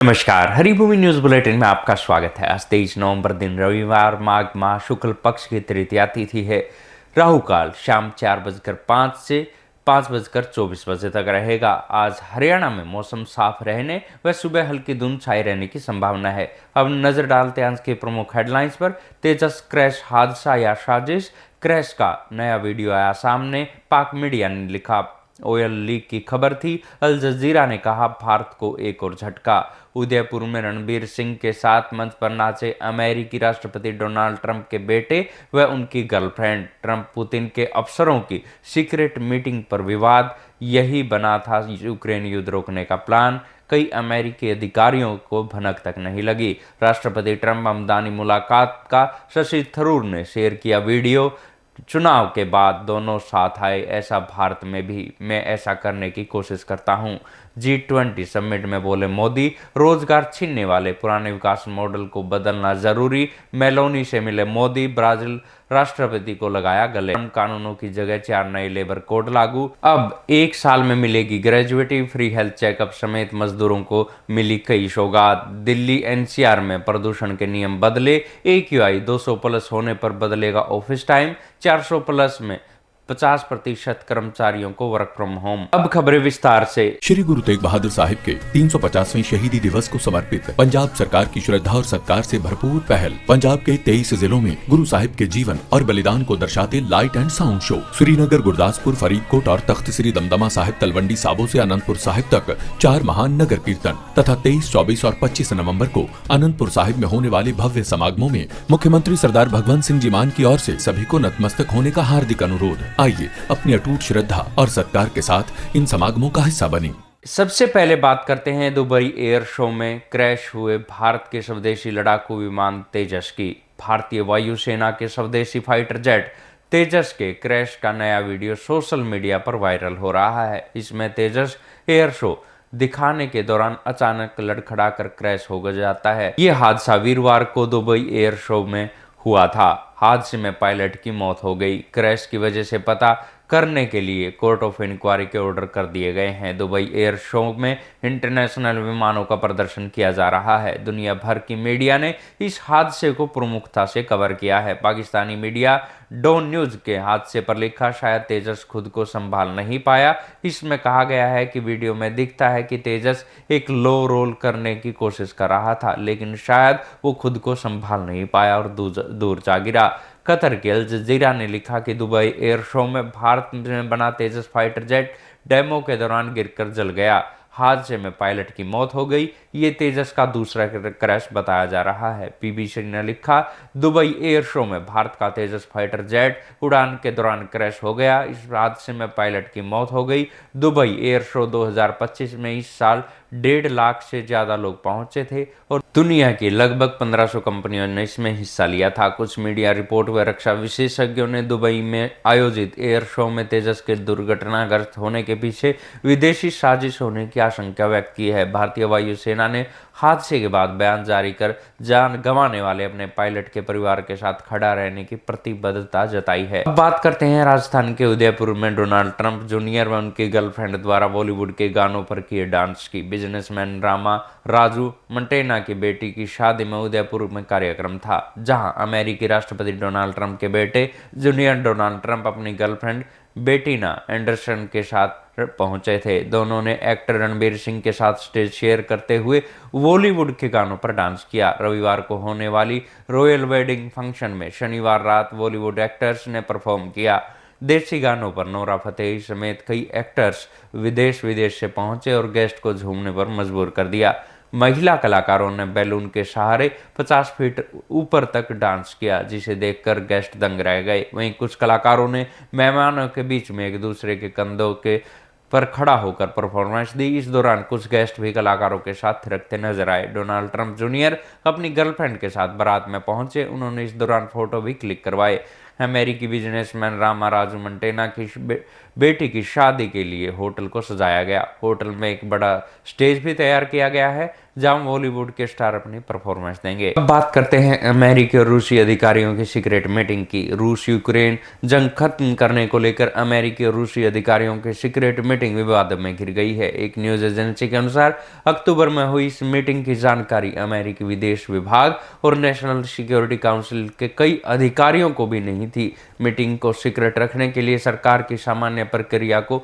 नमस्कार, Haribhoomi news bulletin में आपका स्वागत है। आज 23 नवंबर दिन रविवार माघ माह शुक्ल पक्ष की तृतीया तिथि है। राहु काल शाम 4:05 से 5:24 तक रहेगा। आज हरियाणा में मौसम साफ रहने व सुबह हल्की धुंध छाई रहने की संभावना है। अब नजर डालते हैं आज के प्रमुख हेडलाइंस पर। तेजस क्रैश हादसा या साजिश, क्रैश का नया वीडियो आया सामने, पाक मीडिया ने लिखा। ऑयल लीक की खबर थी। अल जजीरा ने कहा भारत को एक और झटका। उदयपुर में रणबीर सिंह के साथ मंच पर नाचे अमेरिकी राष्ट्रपति डोनाल्ड ट्रंप के बेटे व उनकी गर्लफ्रेंड। ट्रंप पुतिन के अफसरों की सीक्रेट मीटिंग पर विवाद, यही बना था यूक्रेन युद्ध रोकने का प्लान। कई अमेरिकी अधिकारियों को भनक तक नहीं लगी। राष्ट्रपति ट्रंप अमदानी मुलाकात का शशि थरूर ने शेयर किया वीडियो। चुनाव के बाद दोनों साथ आए, ऐसा भारत में भी मैं ऐसा करने की कोशिश करता हूं। G20 समिट में बोले मोदी, रोजगार छीनने वाले पुराने विकास मॉडल को बदलना जरूरी। मेलोनी से मिले मोदी, ब्राजील राष्ट्रपति को लगाया गले। कानूनों की जगह 4 नए लेबर कोड लागू। अब 1 साल में मिलेगी ग्रेजुएटी, फ्री हेल्थ चेकअप समेत मजदूरों को मिली कई सौगात। दिल्ली NCR में प्रदूषण के नियम बदले। AQI 200 प्लस होने पर बदलेगा ऑफिस टाइम। 400 प्लस में 50% कर्मचारियों को वर्क फ्रॉम होम। अब खबरें विस्तार से। श्री गुरु तेग बहादुर साहिब के 350वें शहीदी दिवस को समर्पित पंजाब सरकार की श्रद्धा और सत्कार से भरपूर पहल। पंजाब के 23 जिलों में गुरु साहिब के जीवन और बलिदान को दर्शाते light and sound show. Srinagar, Gurdaspur, Faridkot और तख्त श्री दमदमा साहिब, तलवंडी साबो से अनंतपुर साहिब तक 4 महान नगर कीर्तन तथा 23, 24 और 25 नवम्बर को अनंतपुर साहिब में होने वाले भव्य समागमों में मुख्यमंत्री सरदार भगवंत सिंह जी मान की ओर से सभी को नतमस्तक होने का हार्दिक अनुरोध। आइए अपनी अटूट श्रद्धा और सत्कार के साथ इन समागमों का हिस्सा बने। सबसे पहले बात करते हैं दुबई एयर शो में क्रैश हुए भारत के स्वदेशी लड़ाकू विमान तेजस की। भारतीय वायुसेना के स्वदेशी फाइटर जेट तेजस के क्रैश का नया वीडियो सोशल मीडिया पर वायरल हो रहा है। इसमें तेजस एयर शो दिखाने के दौरान अचानक लड़खड़ाकर क्रैश हो जाता है। ये हादसा वीरवार को दुबई एयर शो में हुआ था। हादसे में पायलट की मौत हो गई। क्रैश की वजह से पता करने के लिए कोर्ट ऑफ इंक्वायरी के ऑर्डर कर दिए गए हैं। दुबई एयर शो में इंटरनेशनल विमानों का प्रदर्शन किया जा रहा है। दुनिया भर की मीडिया ने इस हादसे को प्रमुखता से कवर किया है। पाकिस्तानी मीडिया डॉन न्यूज के हादसे पर लिखा, शायद तेजस खुद को संभाल नहीं पाया। इसमें कहा गया है कि वीडियो में दिखता है कि तेजस एक लो रोल करने की कोशिश कर रहा था, लेकिन शायद वो खुद को संभाल नहीं पाया और दूर जा गिरा। कतर के अल जजीरा ने लिखा कि दुबई एयर शो में भारत में बना तेजस फाइटर जेट डेमो के दौरान गिरकर जल गया। हादसे में पायलट की मौत हो गई। ये तेजस का दूसरा क्रैश बताया जा रहा है। BBC ने लिखा, दुबई एयर शो में भारत का तेजस फाइटर जेट उड़ान के दौरान क्रैश हो गया। इस हादसे में पायलट की मौत हो गई। दुबई एयर शो 2025 में इस साल 1.5 लाख से ज्यादा लोग पहुंचे थे और दुनिया की लगभग 1500 कंपनियों ने इसमें हिस्सा लिया था। कुछ मीडिया रिपोर्ट व रक्षा विशेषज्ञों ने दुबई में आयोजित एयर शो में तेजस के दुर्घटनाग्रस्त होने के पीछे विदेशी साजिश होने की आशंका व्यक्त की है। भारतीय वायुसेना ने हादसे के बाद बयान जारी कर जान गंवाने वाले अपने पायलट के परिवार के साथ खड़ा रहने की प्रतिबद्धता जताई है। अब बात करते हैं राजस्थान के उदयपुर में डोनाल्ड ट्रंप जूनियर व उनकी गर्लफ्रेंड द्वारा बॉलीवुड के गानों पर किए डांस की। बिजनेसमैन रामा राजू मंटेना की बेटी की शादी में उदयपुर में कार्यक्रम था, जहां अमेरिकी राष्ट्रपति डोनाल्ड ट्रंप के बेटे जूनियर डोनाल्ड ट्रंप अपनी गर्लफ्रेंड बेटिना एंडरसन के साथ पहुंचे थे। दोनों ने एक्टर रणबीर सिंह के साथ स्टेज शेयर करते हुए बॉलीवुड के गानों पर डांस किया। रविवार को होने वाली रॉयल वेडिंग फंक्शन में शनिवार रात बॉलीवुड एक्टर्स ने परफॉर्म किया। देसी गानों पर नोरा फतेही समेत कई एक्टर्स विदेश से पहुंचे और गेस्ट को झूमने पर मजबूर कर दिया। महिला कलाकारों ने बैलून के सहारे 50 फीट ऊपर तक डांस किया, जिसे देखकर गेस्ट दंग रह गए। वहीं कुछ कलाकारों ने मेहमानों के बीच में एक दूसरे के कंधों के पर खड़ा होकर परफॉर्मेंस दी। इस दौरान कुछ गेस्ट भी कलाकारों के साथ थिरकते नजर आए। डोनाल्ड ट्रंप जूनियर अपनी गर्लफ्रेंड के साथ बारात में पहुंचे। उन्होंने इस दौरान फोटो भी क्लिक करवाए। अमेरिकी बिजनेसमैन रामाराजू मंटेना की बेटी की शादी के लिए होटल को सजाया गया। होटल में एक बड़ा स्टेज भी तैयार किया गया है जहां बॉलीवुड के स्टार अपनी परफॉर्मेंस देंगे। अब बात करते हैं अमेरिकी और रूसी अधिकारियों की सीक्रेट मीटिंग की। रूस यूक्रेन जंग खत्म करने को लेकर अमेरिकी और रूसी अधिकारियों की सीक्रेट मीटिंग विवाद में घिर गई है। एक न्यूज एजेंसी के अनुसार अक्टूबर में हुई इस मीटिंग की जानकारी अमेरिकी विदेश विभाग और नेशनल सिक्योरिटी काउंसिल के कई अधिकारियों को भी नहीं थी। मीटिंग को सीक्रेट रखने के लिए सरकार की सामान्य प्रक्रिया को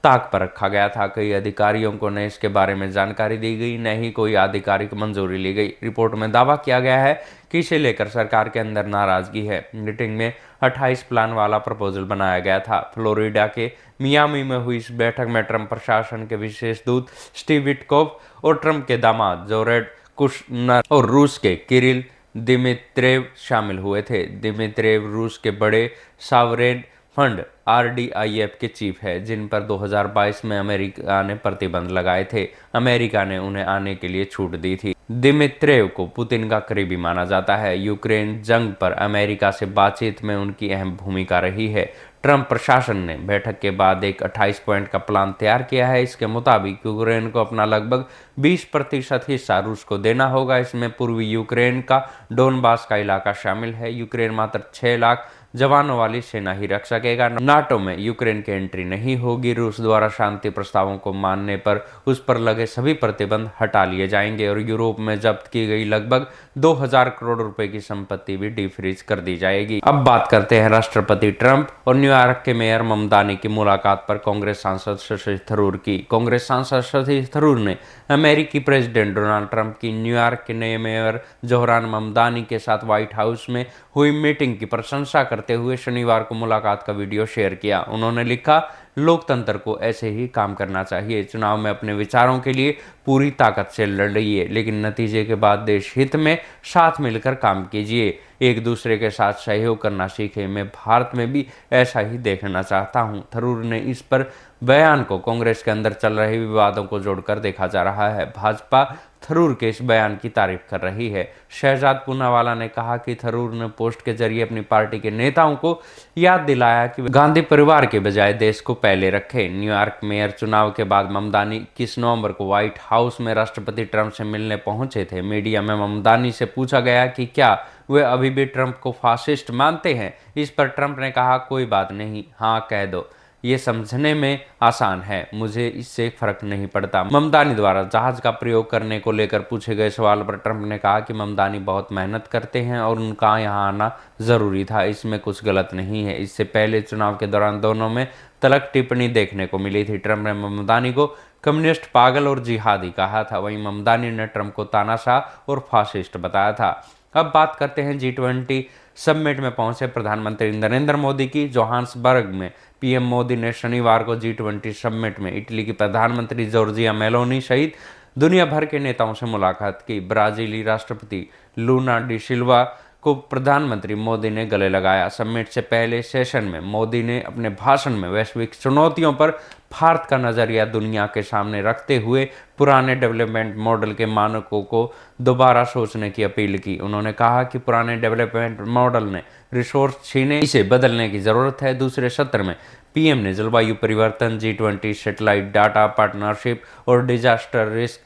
ताक पर रखा गया था। कई अधिकारियों को न इसके बारे में जानकारी दी गई, न ही कोई आधिकारिक मंजूरी ली गई। रिपोर्ट में दावा किया गया है कि इसे लेकर सरकार के अंदर नाराजगी है। मीटिंग में 28 प्लान वाला प्रपोजल बनाया गया था। फ्लोरिडा के मियामी में हुई इस बैठक में ट्रंप प्रशासन के विशेष दूत स्टीव विटकॉफ और ट्रंप के दामाद जोरेड कुशनर और रूस के किरिल दिमित्रेव शामिल हुए थे। दिमित्रेव रूस के बड़े सावरेन फंड RDIF के चीफ है, जिन पर 2022 में अमेरिका ने प्रतिबंध लगाए थे। अमेरिका ने उन्हें आने के लिए छूट दी थी। दिमित्रेव को पुतिन का करीबी माना जाता है। यूक्रेन जंग पर अमेरिका से बातचीत में उनकी अहम भूमिका रही है। ट्रंप प्रशासन ने बैठक के बाद एक 28 पॉइंट का प्लान तैयार किया है। इसके मुताबिक यूक्रेन को अपना लगभग 20% हिस्सा रूस को देना होगा। इसमें पूर्वी यूक्रेन का डोनबास का इलाका शामिल है। यूक्रेन मात्र 6 लाख जवानों वाली सेना ही रख सकेगा। नाटो में यूक्रेन की एंट्री नहीं होगी। रूस द्वारा शांति प्रस्तावों को मानने पर उस पर लगे सभी प्रतिबंध हटा लिए जाएंगे और यूरोप में जब्त की गई लगभग 2000 करोड़ रुपए की संपत्ति भी डीफ्रीज कर दी जाएगी। अब बात करते हैं राष्ट्रपति ट्रंप और न्यूयॉर्क के मेयर ममदानी की मुलाकात पर कांग्रेस सांसद शशि थरूर की। कांग्रेस सांसद शशि थरूर ने अमेरिकी प्रेसिडेंट डोनाल्ड ट्रंप की न्यूयॉर्क के नए मेयर जोहरान ममदानी के साथ व्हाइट हाउस में हुई मीटिंग की प्रशंसा करते हुए शनिवार को मुलाकात का वीडियो शेयर किया। उन्होंने लिखा, लोकतंत्र को ऐसे ही काम करना चाहिए। चुनाव में अपने विचारों के लिए पूरी ताकत से लड़िए, लेकिन नतीजे के बाद देश हित में साथ मिलकर काम कीजिए। एक दूसरे के साथ सहयोग करना सीखें। मैं भारत में भी ऐसा ही देखना चाहता हूं। थरूर ने इस पर बयान को कांग्रेस के अंदर चल रहे विवादों को जोड़कर देखा जा रहा है। भाजपा थरूर के इस बयान की तारीफ कर रही है। शहजाद पूनावाला ने कहा कि थरूर ने पोस्ट के जरिए अपनी पार्टी के नेताओं को याद दिलाया कि गांधी परिवार के बजाय देश को पहले रखें। न्यूयॉर्क मेयर चुनाव के बाद ममदानी 21 नवंबर को व्हाइट हाउस में राष्ट्रपति ट्रंप से मिलने पहुंचे थे। मीडिया में ममदानी से पूछा गया कि क्या वे अभी भी ट्रंप को फासिस्ट मानते हैं। इस पर ट्रंप ने कहा, कोई बात नहीं, हाँ कह दो, ये समझने में आसान है, मुझे इससे फर्क नहीं पड़ता। ममदानी द्वारा जहाज का प्रयोग करने को लेकर पूछे गए सवाल पर ट्रंप ने कहा कि ममदानी बहुत मेहनत करते हैं और उनका यहाँ आना जरूरी था, इसमें कुछ गलत नहीं है। इससे पहले चुनाव के दौरान दोनों में तलख टिप्पणी देखने को मिली थी। ट्रंप ने ममदानी को कम्युनिस्ट, पागल और जिहादी कहा था। वहीं ममदानी ने ट्रंप को तानाशाह और फासिस्ट बताया था। अब बात करते हैं G20 समिट में पहुंचे प्रधानमंत्री नरेंद्र मोदी की। जोहान्सबर्ग में पीएम मोदी ने शनिवार को G20 समिट में इटली की प्रधानमंत्री जॉर्जिया मेलोनी सहित दुनिया भर के नेताओं से मुलाकात की। ब्राजीली राष्ट्रपति लूना डी सिल्वा को प्रधानमंत्री मोदी ने गले लगाया। समिट से पहले सेशन में मोदी ने अपने भाषण में वैश्विक चुनौतियों पर भारत का नजरिया दुनिया के सामने रखते हुए पुराने डेवलपमेंट मॉडल के मानकों को दोबारा सोचने की अपील की। उन्होंने कहा कि पुराने डेवलपमेंट मॉडल ने रिसोर्स छीने, इसे बदलने की जरूरत है। दूसरे सत्र में पीएम ने जलवायु परिवर्तन, G20 सैटेलाइट डाटा पार्टनरशिप और डिजास्टर रिस्क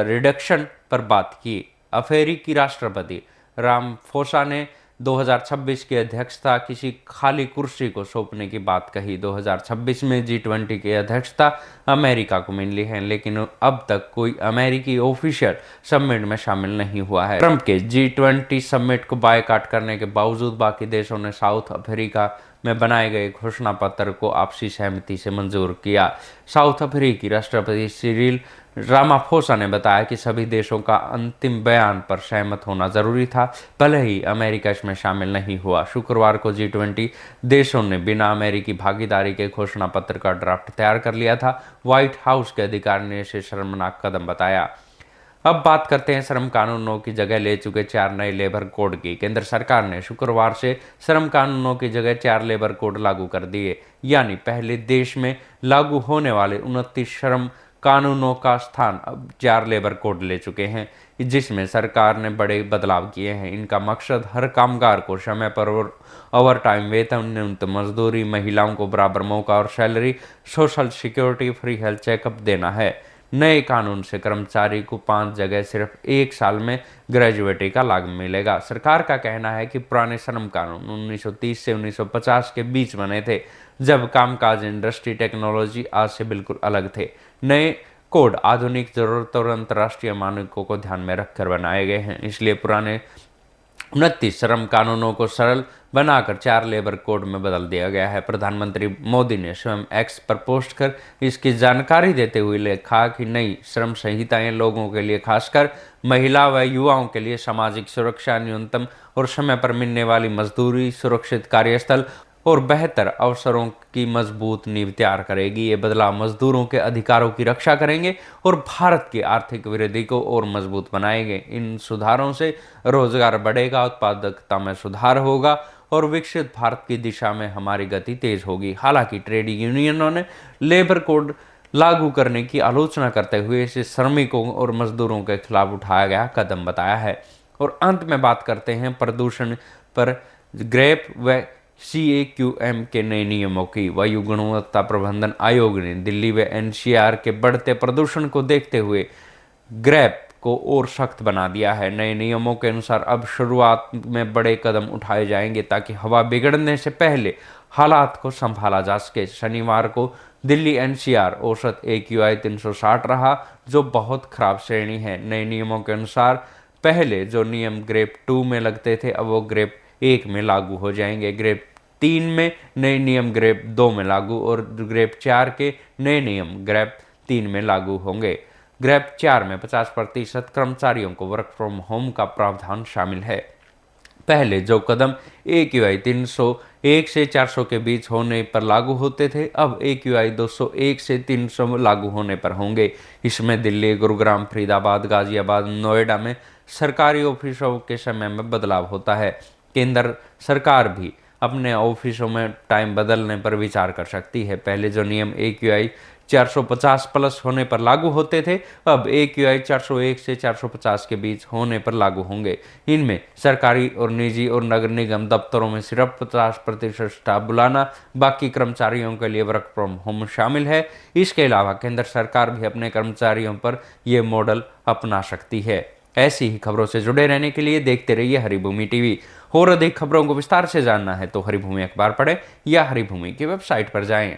रिडक्शन पर बात की। अफ्रीकी राष्ट्रपति रामाफोसा ने 2026 की अध्यक्षता किसी खाली कुर्सी को सौंपने की बात कही। 2026 में G20 की अध्यक्षता अमेरिका को मिली है, लेकिन अब तक कोई अमेरिकी ऑफिशियल समिट में शामिल नहीं हुआ है। ट्रंप के G20 समिट को बायकॉट करने के बावजूद बाकी देशों ने साउथ अफ्रीका में बनाए गए घोषणा पत्र को आपसी सहमति से मंजूर किया। साउथ अफ्रीकी राष्ट्रपति सिरिल रामाफोसा ने बताया कि सभी देशों का अंतिम बयान पर सहमत होना जरूरी था, भले ही अमेरिका इसमें शामिल नहीं हुआ। शुक्रवार को G20 देशों ने बिना अमेरिकी भागीदारी के घोषणा पत्र का ड्राफ्ट तैयार कर लिया था। व्हाइट हाउस के अधिकारी ने इसे शर्मनाक कदम बताया। अब बात करते हैं श्रम कानूनों की जगह ले चुके 4 नए लेबर कोड की। केंद्र सरकार ने शुक्रवार से श्रम कानूनों की जगह 4 लेबर कोड लागू कर दिए, यानी पहले देश में लागू होने वाले 29 श्रम कानूनों का स्थान अब 4 लेबर कोड ले चुके हैं, जिसमें सरकार ने बड़े बदलाव किए हैं। इनका मकसद हर कामगार को समय पर और ओवर टाइम वेतन, न्यूनतम मजदूरी, महिलाओं को बराबर मौका और salary, social security, free health checkup देना है। नए कानून से कर्मचारी को 5 जगह सिर्फ 1 साल में ग्रेजुएटी का लाभ मिलेगा। सरकार का कहना है कि पुराने श्रम कानून 1930 से 1950 के बीच बने थे, जब कामकाज, इंडस्ट्री, टेक्नोलॉजी आज से बिल्कुल अलग थे। नए कोड आधुनिक जरूरतों और अंतर्राष्ट्रीय मानकों को ध्यान में रखकर बनाए गए हैं, इसलिए पुराने 29 श्रम कानूनों को सरल बनाकर 4 लेबर कोड में बदल दिया गया है। प्रधानमंत्री मोदी ने स्वयं एक्स पर पोस्ट कर इसकी जानकारी देते हुए लिखा कि नई श्रम संहिताएं लोगों के लिए, खासकर महिला व युवाओं के लिए सामाजिक सुरक्षा, न्यूनतम और समय पर मिलने वाली मजदूरी, सुरक्षित कार्यस्थल और बेहतर अवसरों की मजबूत नींव तैयार करेगी। ये बदलाव मजदूरों के अधिकारों की रक्षा करेंगे और भारत की आर्थिक वृद्धि को और मजबूत बनाएंगे। इन सुधारों से रोजगार बढ़ेगा, उत्पादकता में सुधार होगा और विकसित भारत की दिशा में हमारी गति तेज होगी। हालांकि ट्रेड यूनियनों ने लेबर कोड लागू करने की आलोचना करते हुए इसे श्रमिकों और मजदूरों के खिलाफ उठाया गया कदम बताया है। और अंत में बात करते हैं प्रदूषण पर। ग्रेप व CAQM के नए नियमों की। वायु गुणवत्ता प्रबंधन आयोग ने दिल्ली व NCR के बढ़ते प्रदूषण को देखते हुए ग्रेप को और सख्त बना दिया है। नए नियमों के अनुसार अब शुरुआत में बड़े कदम उठाए जाएंगे ताकि हवा बिगड़ने से पहले हालात को संभाला जा सके। शनिवार को दिल्ली NCR औसत AQI 360 रहा, जो बहुत खराब श्रेणी है। नए नियमों के अनुसार पहले जो नियम ग्रेप 2 में लगते थे, अब वो ग्रेप 1 में लागू हो जाएंगे। ग्रेप 3 में नए नियम ग्रेप 2 में लागू और ग्रेप 4 के नए नियम ग्रेप 3 में लागू होंगे। ग्रेप 4 में 50% कर्मचारियों को वर्क फ्रॉम होम का प्रावधान शामिल है। पहले जो कदम AQI 301 से 400 के बीच होने पर लागू होते थे, अब AQI 201 से 300 लागू होने पर होंगे। इसमें दिल्ली, गुरुग्राम, फरीदाबाद, गाजियाबाद, नोएडा में सरकारी ऑफिसों के समय में बदलाव होता है। केंद्र सरकार भी अपने ऑफिसों में टाइम बदलने पर विचार कर सकती है। पहले जो नियम AQI 450 प्लस होने पर लागू होते थे, अब AQI 401 से 450 के बीच होने पर लागू होंगे। इनमें सरकारी और निजी और नगर निगम दफ्तरों में सिर्फ 50% स्टाफ बुलाना, बाकी कर्मचारियों के लिए वर्क फ्रॉम होम शामिल है। इसके अलावा केंद्र सरकार भी अपने कर्मचारियों पर यह मॉडल अपना सकती है। ऐसी ही खबरों से जुड़े रहने के लिए देखते रहिए हरिभूमि टीवी। और अधिक खबरों को विस्तार से जानना है तो हरिभूमि अखबार पढ़ें या हरिभूमि की वेबसाइट पर जाएं।